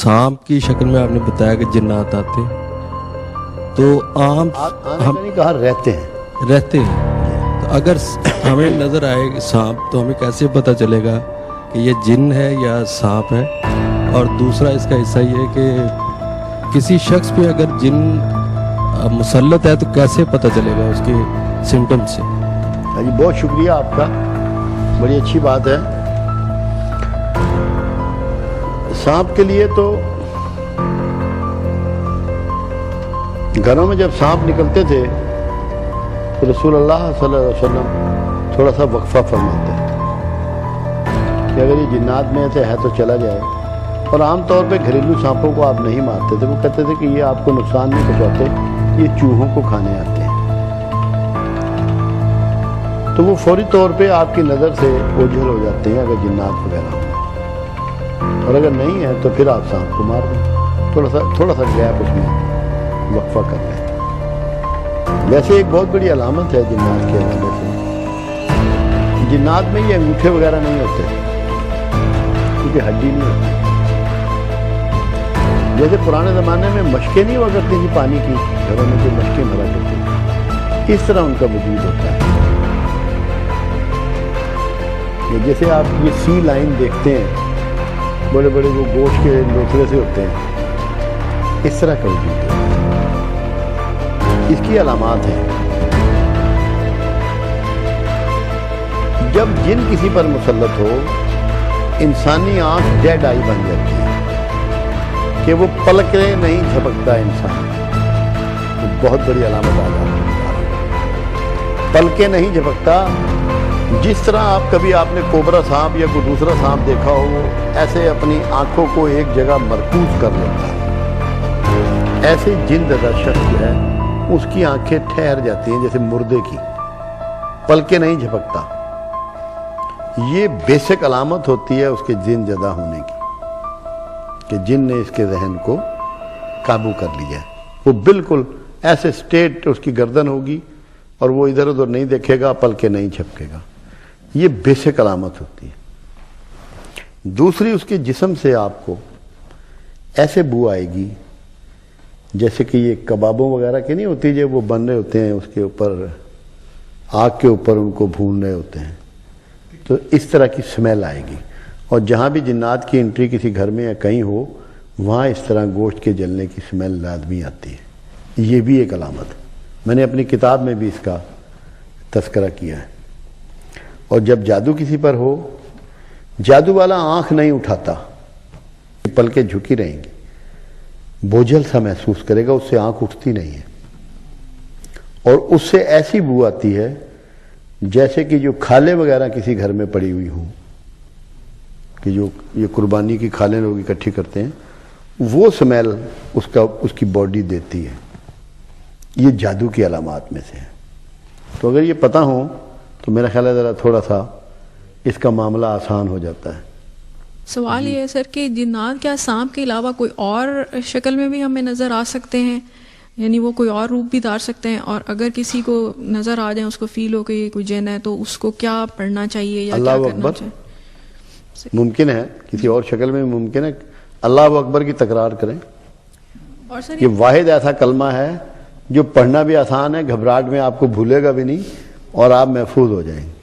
सांप की शक्ल में आपने बताया कि जिन्नात आते हैं, तो आम हम नहीं कहा रहते हैं। रहते हैं, तो अगर हमें नज़र आए सांप तो हमें कैसे पता चलेगा कि ये जिन है या सांप है? और दूसरा इसका हिस्सा ये है कि किसी शख्स पे अगर जिन मुसल्लत है तो कैसे पता चलेगा उसके सिम्टम से? हाँ जी, बहुत शुक्रिया आपका, बड़ी अच्छी बात है। सांप के लिए तो घरों में जब सांप निकलते थे तो रसूलुल्लाह सल्लल्लाहु अलैहि वसल्लम थोड़ा सा वक्फा फरमाते कि अगर ये जिन्नात में से है तो चला जाए। और आम तौर पे घरेलू सांपों को आप नहीं मारते थे, वो कहते थे कि ये आपको नुकसान नहीं पहुंचाते, ये चूहों को खाने आते हैं। तो वो फौरी तौर पे आपकी नज़र से ओझल हो जाते हैं अगर जिन्नात वगैरह हो। और अगर नहीं है तो फिर आप सांप को मार दें, थोड़ा सा गैप उसमें वक्फा कर लें। वैसे एक बहुत बड़ी अलामत है जिन्नात के हवाले से, जिन्नात में ये अंगूठे वगैरह नहीं होते क्योंकि हड्डी नहीं होती। जैसे पुराने ज़माने में मशकें नहीं हुआ करती थी पानी की, घरों में जो मशकें भरा करती थी, इस तरह उनका वजूद होता है। जैसे आप ये सी लाइन देखते हैं, बड़े बड़े वो गोश्त के लोथड़े से होते हैं, इस तरह का वजूद है। इसकी अलामात हैं। जब जिन किसी पर मुसल्लत हो, इंसानी आंख डेड आई बन जाती है कि वो पलकें नहीं झपकता इंसान, तो बहुत बड़ी अलामत आ जाती है। पलकें नहीं झपकता, जिस तरह आपने कोबरा सांप या कोई दूसरा सांप देखा हो, ऐसे अपनी आंखों को एक जगह मरकूज कर लेता है। ऐसे जिनददा शख्स जो है उसकी आंखें ठहर जाती हैं जैसे मुर्दे की, पलकें नहीं झपकता। ये बेसिक अलामत होती है उसके जिन जदा होने की, कि जिन ने इसके जहन को काबू कर लिया है। वो बिल्कुल ऐसे स्टेट उसकी गर्दन होगी और वो इधर उधर नहीं देखेगा, पलकें नहीं झपकेगा। ये बेसिक अलामत होती है। दूसरी, उसके जिस्म से आपको ऐसे बू आएगी जैसे कि ये कबाबों वगैरह की नहीं होती, जो वो बन रहे होते हैं उसके ऊपर, आग के ऊपर उनको भून रहे होते हैं, तो इस तरह की स्मेल आएगी। और जहाँ भी जिन्नात की एंट्री किसी घर में या कहीं हो, वहाँ इस तरह गोश्त के जलने की स्मेल लाजमी आती है। ये भी एक अलामत है, मैंने अपनी किताब में भी इसका तज़किरा किया है। और जब जादू किसी पर हो, जादू वाला आंख नहीं उठाता, पलकें झुकी रहेंगी, बोझल सा महसूस करेगा, उससे आंख उठती नहीं है। और उससे ऐसी बू आती है जैसे कि जो खाले वगैरह किसी घर में पड़ी हुई हों, कि जो ये कुर्बानी की खालें लोग इकट्ठी करते हैं, वो स्मेल उसकी बॉडी देती है। ये जादू की अलामात में से है। तो अगर ये पता हो तो मेरा ख्याल है ज़रा थोड़ा सा इसका मामला आसान हो जाता है। सवाल ये है सर कि जिन्नात क्या सांप के अलावा कोई और शक्ल में भी हमें नज़र आ सकते हैं, यानी वो कोई और रूप भी धार सकते हैं? और अगर किसी को नज़र आ जाए, उसको फील हो कि ये कोई जिन है, तो उसको क्या पढ़ना चाहिए या क्या करना चाहिए? मुमकिन है किसी और शक्ल में, मुमकिन है। अल्लाह अकबर की तकरार करें। और सर ये वाहिद ऐसा कलमा है जो पढ़ना भी आसान है, घबराहट में आपको भूलेगा भी नहीं और आप महफूज हो जाएंगे।